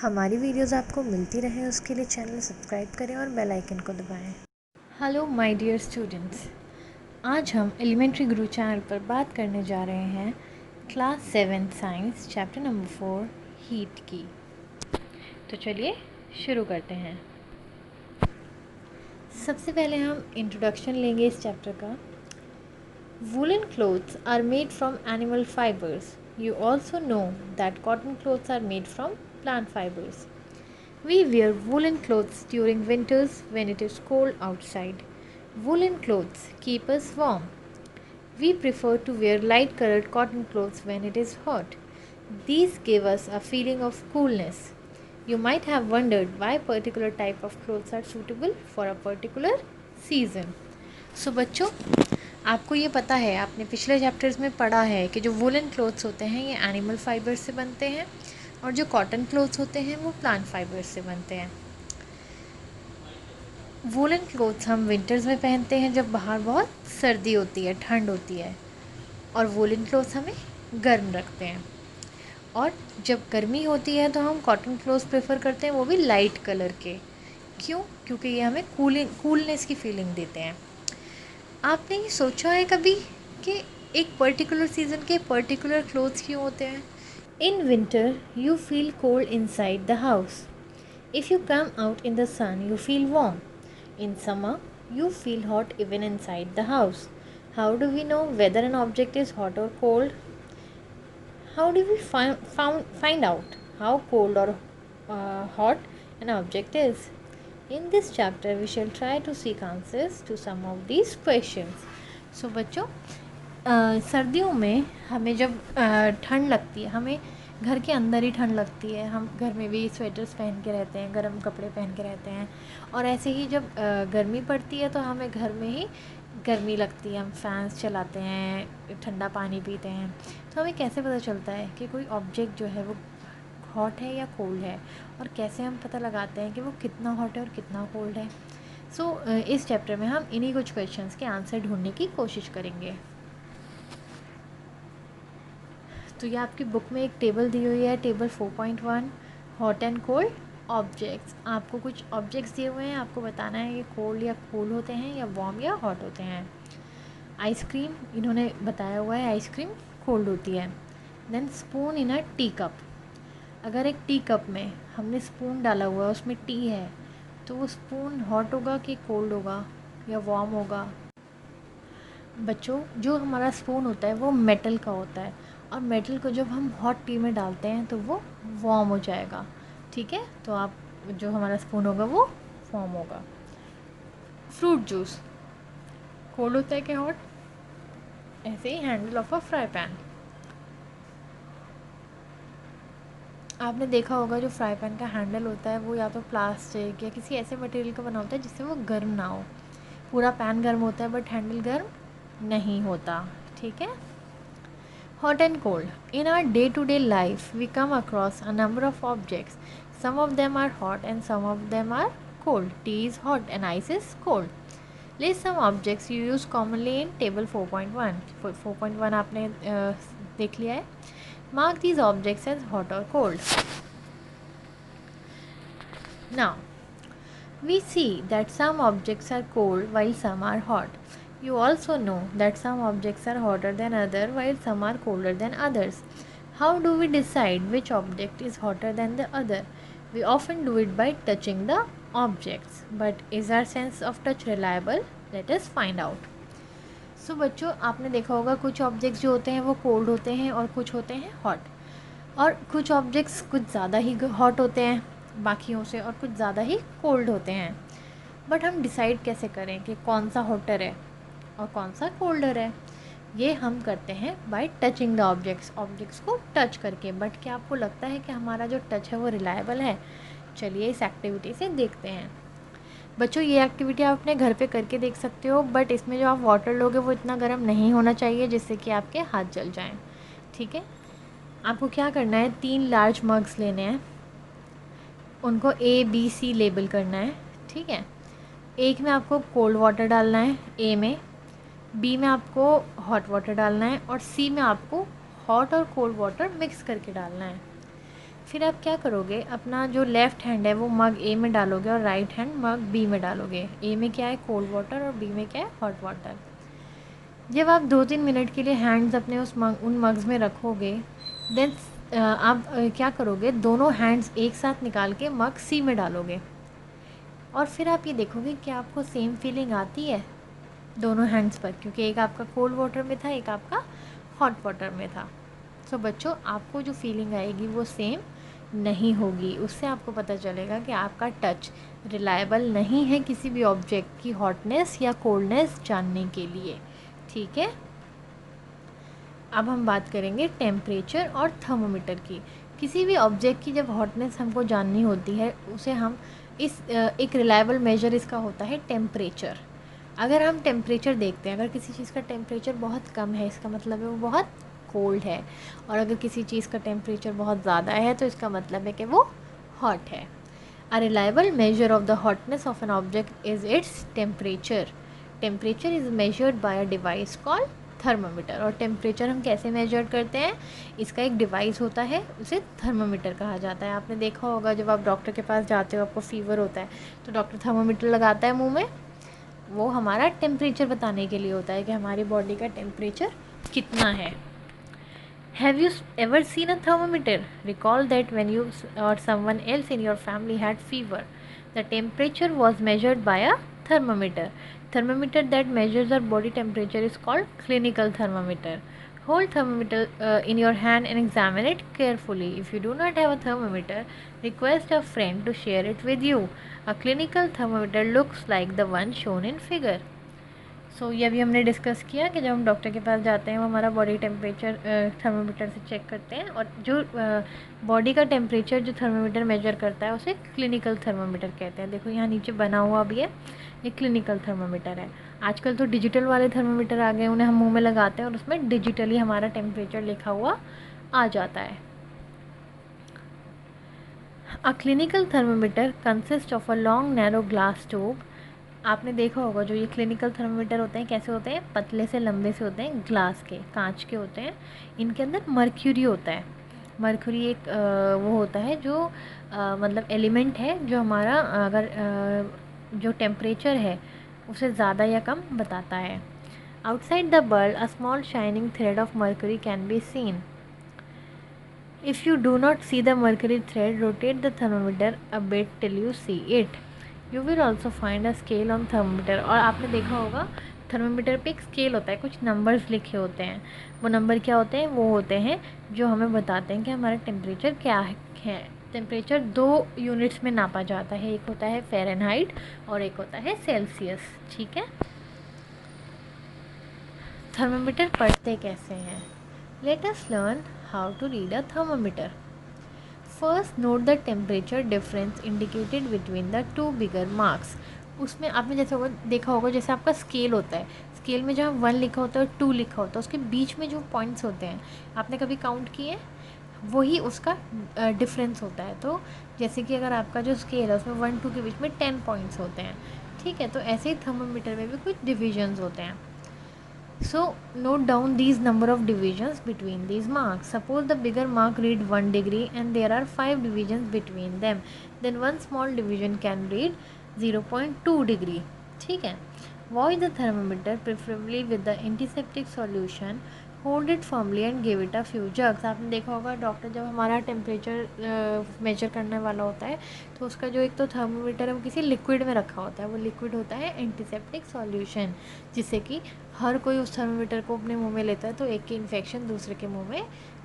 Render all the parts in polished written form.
हमारी वीडियोस आपको मिलती रहे उसके लिए चैनल सब्सक्राइब करें और बेल आइकन को दबाएं। हेलो माय डियर स्टूडेंट्स, आज हम एलिमेंट्री गुरु चैनल पर बात करने जा रहे हैं class 7 science chapter number 4 heat की। तो चलिए शुरू करते हैं। सबसे पहले हम इंट्रोडक्शन लेंगे इस चैप्टर का। Woolen clothes are made from animal fibers. You also know that cotton clothes are made from plant fibers. We wear woolen clothes during winters when it is cold outside. Woolen clothes keep us warm. We prefer to wear light colored cotton clothes when it is hot. These give us a feeling of coolness. You might have wondered why particular type of clothes are suitable for a particular season. So बच्चों, आपको ये पता है, आपने पिछले chapters में पढ़ा है कि जो वुलन क्लोथ्स होते हैं ये एनिमल फाइबर से बनते हैं और जो कॉटन क्लोथ्स होते हैं वो प्लांट फाइबर से बनते हैं। वुलन क्लोथ्स हम विंटर्स में पहनते हैं जब बाहर बहुत सर्दी होती है, ठंड होती है, और वुलन क्लोथ्स हमें गर्म रखते हैं। और जब गर्मी होती है तो हम कॉटन क्लोथ्स प्रेफर करते हैं, वो भी लाइट कलर के। क्यों? क्योंकि ये हमें कूलनेस की फीलिंग देते हैं। आपने ये सोचा है कभी कि एक पर्टिकुलर सीज़न के पर्टिकुलर क्लोथ्स क्यों होते हैं? In winter you feel cold inside the house. If you come out in the sun you feel warm. In summer you feel hot even inside the house. How do we know whether an object is hot or cold? How do we find out how cold or hot an object is? In this chapter we shall try to seek answers to some of these questions. So बच्चों, सर्दियों में हमें जब ठंड लगती है, हमें घर के अंदर ही ठंड लगती है, हम घर में भी स्वेटर्स पहन के रहते हैं, गर्म कपड़े पहन के रहते हैं। और ऐसे ही जब गर्मी पड़ती है तो हमें घर में ही गर्मी लगती है, हम फैंस चलाते हैं, ठंडा पानी पीते हैं। तो हमें कैसे पता चलता है कि कोई ऑब्जेक्ट जो है वो हॉट है या कोल्ड है, और कैसे हम पता लगाते हैं कि वो कितना हॉट है और कितना कोल्ड है? सो इस चैप्टर में हम इन्हीं कुछ क्वेश्चंस के आंसर ढूंढने की कोशिश करेंगे। तो ये आपकी बुक में एक टेबल दी हुई है, table 4.1, hot and cold objects. आपको कुछ ऑब्जेक्ट्स दिए हुए हैं, आपको बताना है ये कोल्ड या कूल होते हैं या वार्म या हॉट होते हैं। आइसक्रीम इन्होंने बताया हुआ है, आइसक्रीम कोल्ड होती है। Then spoon in a tea cup. अगर एक टी कप में हमने स्पून डाला हुआ है, उसमें टी है, तो वो स्पून हॉट होगा कि कोल्ड होगा या वार्म होगा? बच्चों, जो हमारा स्पून होता है वो मेटल का होता है, और मेटल को जब हम हॉट टी में डालते हैं तो वो वार्म हो जाएगा। ठीक है, तो आप जो हमारा स्पून होगा वो वार्म होगा। फ्रूट जूस कोल्ड होता है कि हॉट? ऐसे ही handle of a fry pan. आपने देखा होगा जो फ्राई पैन का हैंडल होता है वो या तो प्लास्टिक या किसी ऐसे मटेरियल का बना होता है जिससे वो गर्म ना हो। पूरा पैन गर्म होता है बट हैंडल गर्म नहीं होता। ठीक है। Hot and cold. In our day to day life, we come across a number of objects. Some of them are hot and some of them are cold. Tea is hot and ice is cold. List some objects you use commonly in table 4.1. 4.1 आपने देख लिया है. Mark these objects as hot or cold. Now, we see that some objects are cold while some are hot. You also know that some objects are hotter than others while some are colder than others. How do we decide which object is hotter than the other? We often do it by touching the objects. But is our sense of touch reliable? Let us find out. So बच्चों, आपने देखा होगा कुछ objects जो होते हैं वो cold होते हैं और कुछ होते हैं हॉट, और कुछ ऑब्जेक्ट्स कुछ ज़्यादा ही हॉट होते हैं बाकियों से और कुछ ज़्यादा ही कोल्ड होते हैं। बट हम डिसाइड कैसे करें कि कौन सा हॉटर है और कौन सा कोल्डर है? ये हम करते हैं बाय टचिंग द ऑब्जेक्ट्स को टच करके। बट क्या आपको लगता है कि हमारा जो टच है वो रिलायबल है? चलिए इस एक्टिविटी से देखते हैं। बच्चों, ये एक्टिविटी आप अपने घर पे करके देख सकते हो, बट इसमें जो आप वाटर लोगे वो इतना गर्म नहीं होना चाहिए जिससे कि आपके हाथ जल जाएं। ठीक है। आपको क्या करना है, 3 लार्ज मग्स लेने हैं, उनको ABC लेबल करना है। ठीक है। एक में आपको कोल्ड वाटर डालना है, ए में, बी में आपको हॉट वाटर डालना है, और सी में आपको हॉट और कोल्ड वाटर मिक्स करके डालना है। फिर आप क्या करोगे, अपना जो लेफ़्ट हैंड है वो मग ए में डालोगे और राइट हैंड मग बी में डालोगे। ए में क्या है, कोल्ड वाटर, और बी में क्या है, हॉट वाटर। जब आप 2-3 मिनट के लिए हैंड्स अपने उन मग्स में रखोगे, देन आप क्या करोगे, दोनों हैंड्स एक साथ निकाल के मग सी में डालोगे, और फिर आप ये देखोगे कि आपको सेम फीलिंग आती है दोनों हैंड्स पर, क्योंकि एक आपका कोल्ड वाटर में था, एक आपका हॉट वाटर में था। सो बच्चों, आपको जो फीलिंग आएगी वो सेम नहीं होगी। उससे आपको पता चलेगा कि आपका टच रिलायबल नहीं है किसी भी ऑब्जेक्ट की हॉटनेस या कोल्डनेस जानने के लिए। ठीक है, अब हम बात करेंगे टेम्परेचर और थर्मोमीटर की। किसी भी ऑब्जेक्ट की जब हॉटनेस हमको जाननी होती है, उसे हम एक रिलायबल मेजर इसका होता है टेम्परेचर। अगर हम टेम्परेचर देखते हैं, अगर किसी चीज़ का टेम्परेचर बहुत कम है, इसका मतलब है वो बहुत कोल्ड है, और अगर किसी चीज़ का टेम्परेचर बहुत ज़्यादा है तो इसका मतलब है कि वो हॉट है। A reliable measure of the hotness of an object is its temperature. Temperature is measured by a device called thermometer. और टेम्परेचर हम कैसे मेजर करते हैं, इसका एक डिवाइस होता है, उसे थर्मामीटर कहा जाता है। आपने देखा होगा जब आप डॉक्टर के पास जाते हो, आपको फीवर होता है तो डॉक्टर थर्मामीटर लगाता है मुंह में, वो हमारा टेम्परेचर बताने के लिए होता है कि हमारी बॉडी का टेम्परेचर कितना है। Have you ever seen a thermometer? Recall that when you or someone else in your family had fever, the temperature was measured by a thermometer. Thermometer that measures our body temperature is called clinical thermometer. Hold thermometer in your hand and examine it carefully. If you do not have a thermometer, request a friend to share it with you. A clinical thermometer looks like the one shown in figure. ये अभी हमने discuss किया कि जब हम doctor के पास जाते हैं, वो हमारा बॉडी टेम्परेचर थर्मामीटर से चेक करते हैं, और जो बॉडी का टेम्परेचर जो थर्मामीटर मेजर करता है उसे क्लिनिकल थर्मामीटर कहते हैं। देखो यहाँ नीचे बना हुआ भी है, ये क्लिनिकल थर्मामीटर है। आजकल तो डिजिटल वाले थर्मामीटर आ गए, उन्हें हम मुंह में लगाते हैं और उसमें डिजिटली हमारा टेम्परेचर लिखा हुआ आ जाता है। A clinical thermometer consist of a long narrow glass tube. आपने देखा होगा जो ये क्लिनिकल थर्मामीटर होते हैं कैसे होते हैं, पतले से लंबे से होते हैं, ग्लास के, कांच के होते हैं। इनके अंदर मर्क्यूरी होता है। मर्क्यूरी एक वो होता है जो मतलब एलिमेंट है जो हमारा जो टेम्परेचर है उसे ज़्यादा या कम बताता है। Outside the bulb a small shining thread of mercury can be seen. If you do not see the mercury thread, rotate the thermometer a bit till you see it. You will also find a scale on thermometer. और आपने देखा होगा thermometer पे एक scale होता है, कुछ numbers लिखे होते हैं। वो नंबर क्या होते हैं, वो होते हैं जो हमें बताते हैं कि हमारा टेम्परेचर क्या है। टेम्परेचर 2 यूनिट्स में नापा जाता है, एक होता है फ़ारेनहाइट और एक होता है सेल्सियस। ठीक है, थर्मामीटर पढ़ते कैसे हैं? Let us learn how to read a thermometer. First, note the temperature difference indicated between the two bigger marks. उसमें आपने जैसे देखा होगा, जैसे आपका स्केल होता है, स्केल में जहाँ 1 लिखा होता है और 2 लिखा होता है, उसके बीच में जो पॉइंट्स होते हैं, आपने कभी काउंट किए, वही उसका डिफरेंस होता है। तो जैसे कि अगर आपका जो स्केल है उसमें 1-2 के बीच में 10 पॉइंट्स होते हैं। ठीक है, तो ऐसे ही थर्मामीटर में भी कुछ डिविजन्स होते हैं। So note down these number of divisions between these marks. Suppose the bigger mark read 1 degree and there are 5 divisions between them. Then one small division can read 0.2 degree. ठीक है, wash the thermometer preferably with the antiseptic solution. Hold it firmly and give it a few jugs. आपने देखा होगा doctor जब हमारा temperature measure करने वाला होता है तो उसका जो एक तो थर्मोमीटर है वो किसी लिक्विड में रखा होता है, वो लिक्विड होता है एंटीसेप्टिक सॉल्यूशन, जिससे कि हर कोई उस थर्मोमीटर को अपने मुंह में लेता है तो एक की इन्फेक्शन दूसरे के मुंह में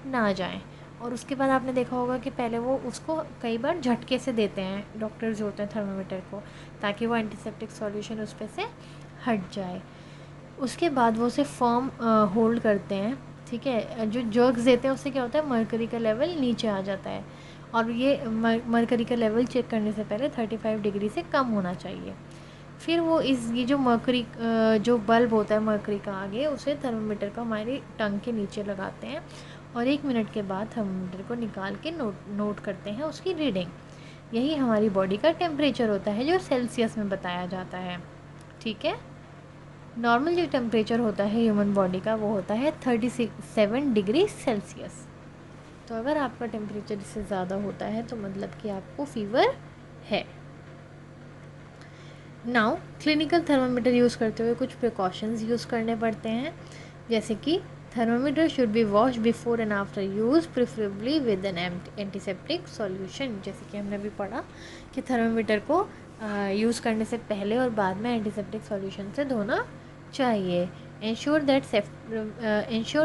ना जाए। और उसके बाद आपने देखा होगा कि पहले वो उसको कई बार झटके से देते हैं डॉक्टर जो होते हैं थर्मोमीटर को, ताकि वो एंटीसेप्टिक सॉल्यूशन उस पर से हट जाए। उसके बाद वो उसे फर्म होल्ड करते हैं। ठीक है, जो जर्क्स देते हैं उससे क्या होता है, मरकरी का लेवल नीचे आ जाता है, और ये मरकरी का लेवल चेक करने से पहले 35 डिग्री से कम होना चाहिए। फिर वो ये जो मरकरी जो बल्ब होता है मरकरी का आगे, उसे थर्मोमीटर को हमारी टंग के नीचे लगाते हैं और 1 मिनट के बाद थर्मोमीटर को निकाल के नोट करते हैं उसकी रीडिंग। यही हमारी बॉडी का टेम्परेचर होता है जो सेल्सियस में बताया जाता है। ठीक है, नॉर्मल जो टेम्परेचर होता है ह्यूमन बॉडी का वो होता है 37 डिग्री सेल्सियस। तो अगर आपका टेम्परेचर इससे ज़्यादा होता है तो मतलब कि आपको फीवर है। नाउ क्लिनिकल थर्मामीटर यूज़ करते हुए कुछ प्रिकॉशंस यूज़ करने पड़ते हैं, जैसे कि thermometer should be wash before and after use, preferably with N antiseptic solution. जैसे कि हमने अभी पढ़ा कि थर्मामीटर को यूज़ करने से पहले और बाद में एंटीसेप्टिक सॉल्यूशन से धोना चाहिए। ensure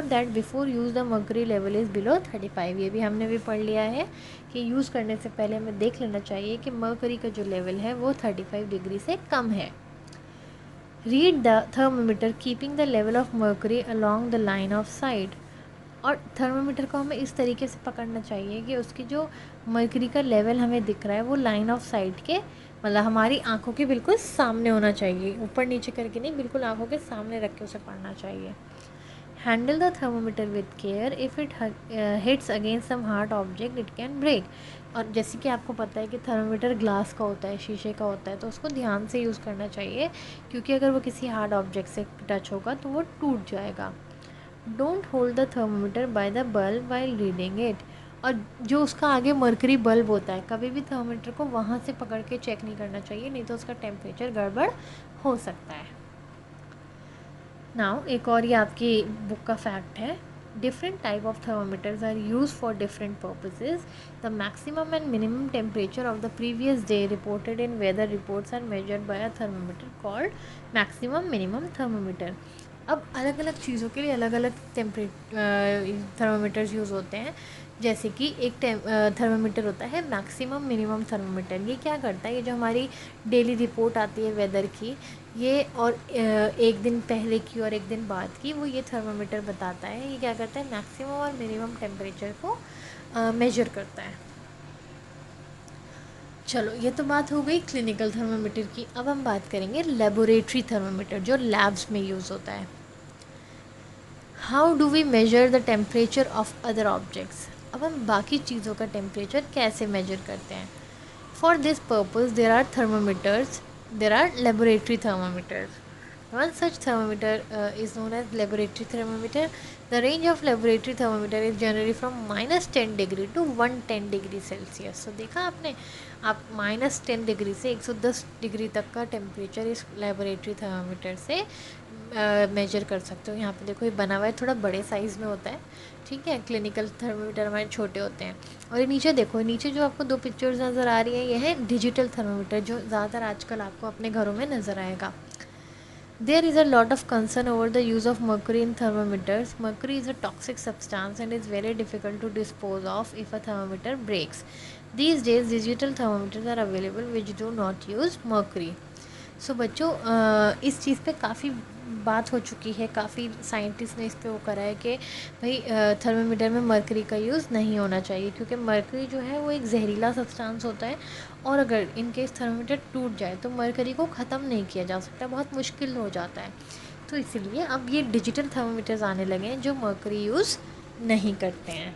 that before use the mercury level is below 35। ये भी हमने भी पढ़ लिया है कि यूज़ करने से पहले हमें देख लेना चाहिए कि मर्करी का जो लेवल है वो 35 डिग्री से कम है। Read the thermometer keeping the level of mercury along the line of site. और थर्मोमीटर को हमें इस तरीके से पकड़ना चाहिए कि उसकी जो मर्करी का लेवल हमें दिख रहा है वो लाइन ऑफ साइट के, मतलब हमारी आंखों के बिल्कुल सामने होना चाहिए, ऊपर नीचे करके नहीं, बिल्कुल आंखों के सामने रख के उसे पढ़ना चाहिए। Handle the thermometer with care, if it hits against some hard object it can break. और जैसे कि आपको पता है कि थर्मोमीटर ग्लास का होता है, शीशे का होता है, तो उसको ध्यान से यूज़ करना चाहिए, क्योंकि अगर वो किसी हार्ड ऑब्जेक्ट से टच होगा तो वो टूट जाएगा। Don't hold the thermometer by the bulb while reading it. और जो उसका आगे मर्करी बल्ब होता है, कभी भी थर्मोमीटर को वहाँ से पकड़ के चेक नहीं करना चाहिए, नहीं तो उसका टेम्परेचर गड़बड़ हो सकता है। नाउ एक और ये आपकी बुक का फैक्ट है, different type of thermometers are use for different purposes. The maximum and minimum temperature of the previous day reported in weather reports are measured by a thermometer called maximum minimum thermometer. अब अलग अलग चीज़ों के लिए अलग अलग thermometers use होते हैं। जैसे कि एक थर्मोमीटर होता है मैक्सिमम मिनिमम थर्मोमीटर। ये क्या करता है, ये जो हमारी डेली रिपोर्ट आती है वेदर की, ये और एक दिन पहले की और एक दिन बाद की, वो ये थर्मोमीटर बताता है। ये क्या करता है, मैक्सिमम और मिनिमम टेम्परेचर को मेजर करता है। चलो ये तो बात हो गई क्लिनिकल थर्मोमीटर की। अब हम बात करेंगे लेबोरेटरी थर्मोमीटर, जो लैब्स में यूज़ होता है। How do we measure the temperature of other objects. अब हम बाकी चीज़ों का टेम्परेचर कैसे मेजर करते हैं। For this purpose there are thermometers, there are laboratory thermometers. One such thermometer is known as laboratory thermometer. The range of laboratory thermometer is generally from -10 degree to 110 degree Celsius. तो देखा आपने, आप -10 degree से 110 degree तक का temperature इस laboratory thermometer से major कर सकते हो। यहाँ पे देखो ये बना हुआ है, थोड़ा बड़े साइज़ में होता है, ठीक है। क्लिनिकल थर्मोमीटर हमारे छोटे होते हैं। और ये नीचे देखो, नीचे जो आपको दो पिक्चर्स नज़र आ रही है, ये है डिजिटल थर्मोमीटर, जो ज़्यादातर आजकल आपको अपने घरों में नज़र आएगा। There is a lot of concern over the use of mercury in thermometers. Mercury is a toxic substance and is very difficult to dispose of if a thermometer breaks. These days, digital thermometers are available which do not use mercury. सो बच्चों इस चीज़ पे काफ़ी बात हो चुकी है, काफ़ी scientist ने इस पे वो करा है कि भाई थर्मामीटर में मरकरी का यूज़ नहीं होना चाहिए, क्योंकि मरकरी जो है वो एक जहरीला सब्सटेंस होता है, और अगर इन केस थर्मामीटर टूट जाए तो मरकरी को ख़त्म नहीं किया जा सकता, बहुत मुश्किल हो जाता है। तो इसीलिए अब ये डिजिटल थर्मामीटर्स आने लगे हैं जो मरकरी यूज़ नहीं करते हैं।